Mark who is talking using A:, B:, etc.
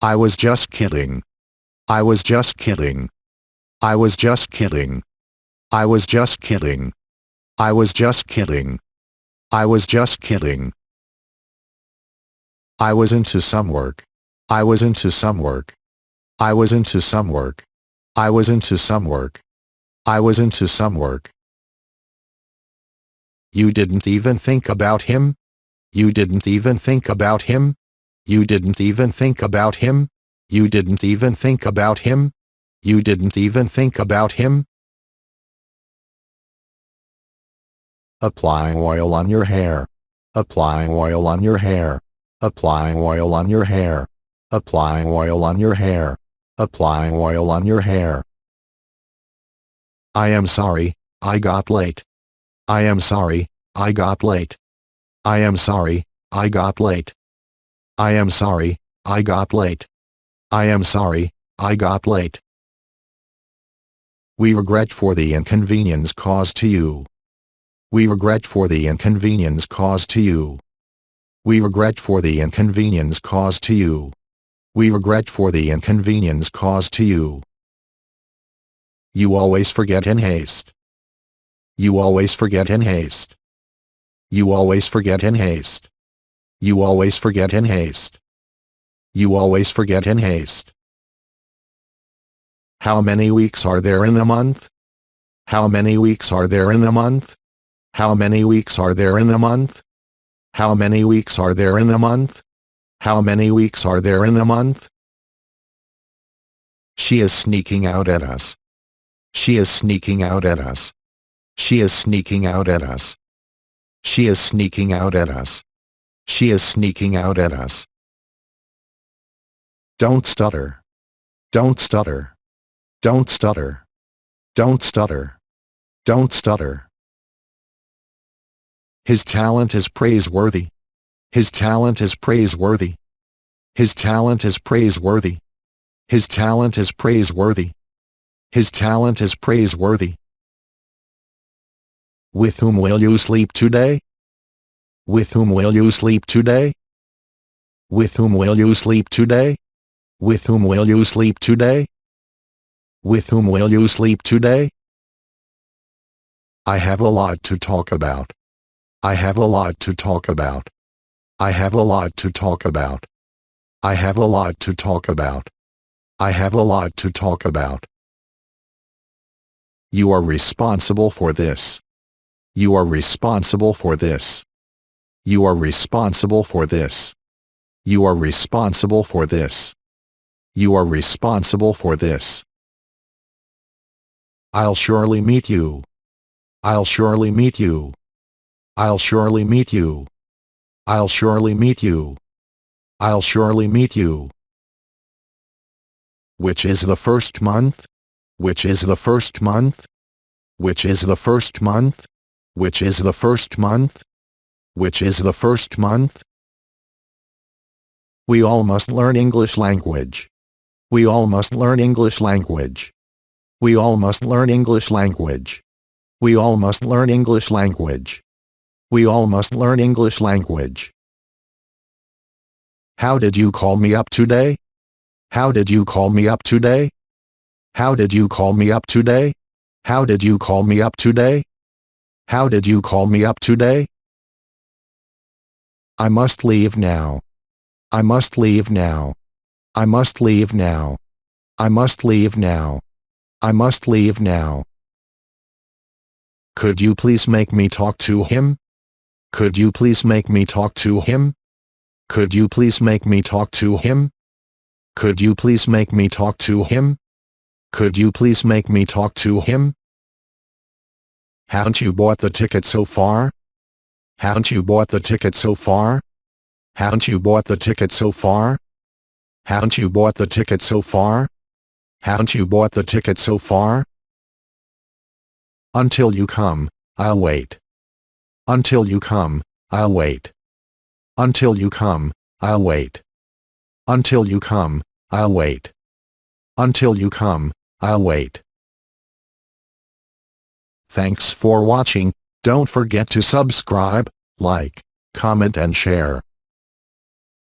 A: I was just kidding. I was just kidding. I was just kidding. I was just kidding. I was just kidding. I was just kidding. I was into some work. I was into some work. I was into some work. I was into some work. I was into some work. You didn't even think about him? You didn't even think about him? You didn't even think about him? You didn't even think about him? You didn't even think about him? Applying oil on your hair. Applying oil on your hair. Applying oil on your hair. Applying oil on your hair. Applying oil on your hair. I am sorry, I got late. I am sorry, I got late. I am sorry, I got late. I am sorry, I got late. I am sorry, I got late. We regret for the inconvenience caused to you. We regret for the inconvenience caused to you. We regret for the inconvenience caused to you. We regret for the inconvenience caused to you. You always forget in haste. You always forget in haste. You always forget in haste. You always forget in haste. You always forget in haste. How many weeks are there in a month? How many weeks are there in a month? How many weeks are there in a month? How many weeks are there in a month? How many weeks are there in a month? She is sneaking out at us. She is sneaking out at us. She is sneaking out at us. She is sneaking out at us. She is sneaking out at us. Don't stutter. Don't stutter. Don't stutter. Don't stutter. Don't stutter. His talent is praiseworthy. His talent is praiseworthy. His talent is praiseworthy. His talent is praiseworthy. His talent is praiseworthy. With whom will you sleep today? With whom will you sleep today? With whom will you sleep today? With whom will you sleep today? With whom will you sleep today? I have a lot to talk about. I have a lot to talk about. I have a lot to talk about. I have a lot to talk about. I have a lot to talk about. You are responsible for this. You are responsible for this. You are responsible for this. You are responsible for this. You are responsible for this. I'll surely meet you. I'll surely meet you. I'll surely meet you. I'll surely meet you. I'll surely meet you. Which is the first month? Which is the first month? Which is the first month? Which is the first month? Which is the first month? We all must learn English language. We all must learn English language. We all must learn English language. We all must learn English language. We all must learn English language. How did you call me up today? How did you call me up today? How did you call me up today? How did you call me up today? How did you call me up today? I must leave now. I must leave now. I must leave now. I must leave now. I must leave now. Could you please make me talk to him? Could you please make me talk to him? Could you please make me talk to him? Could you please make me talk to him? Could you please make me talk to him? Haven't you bought the ticket so far? Haven't you bought the ticket so far? Haven't you bought the ticket so far? Haven't you bought the ticket so far? Haven't you bought the ticket so far? Until you come, I'll wait. Until you come, I'll wait. Until you come, I'll wait. Until you come, I'll wait. Until you come, I'll wait. Thanks for watching. Don't forget to subscribe, like, comment and share.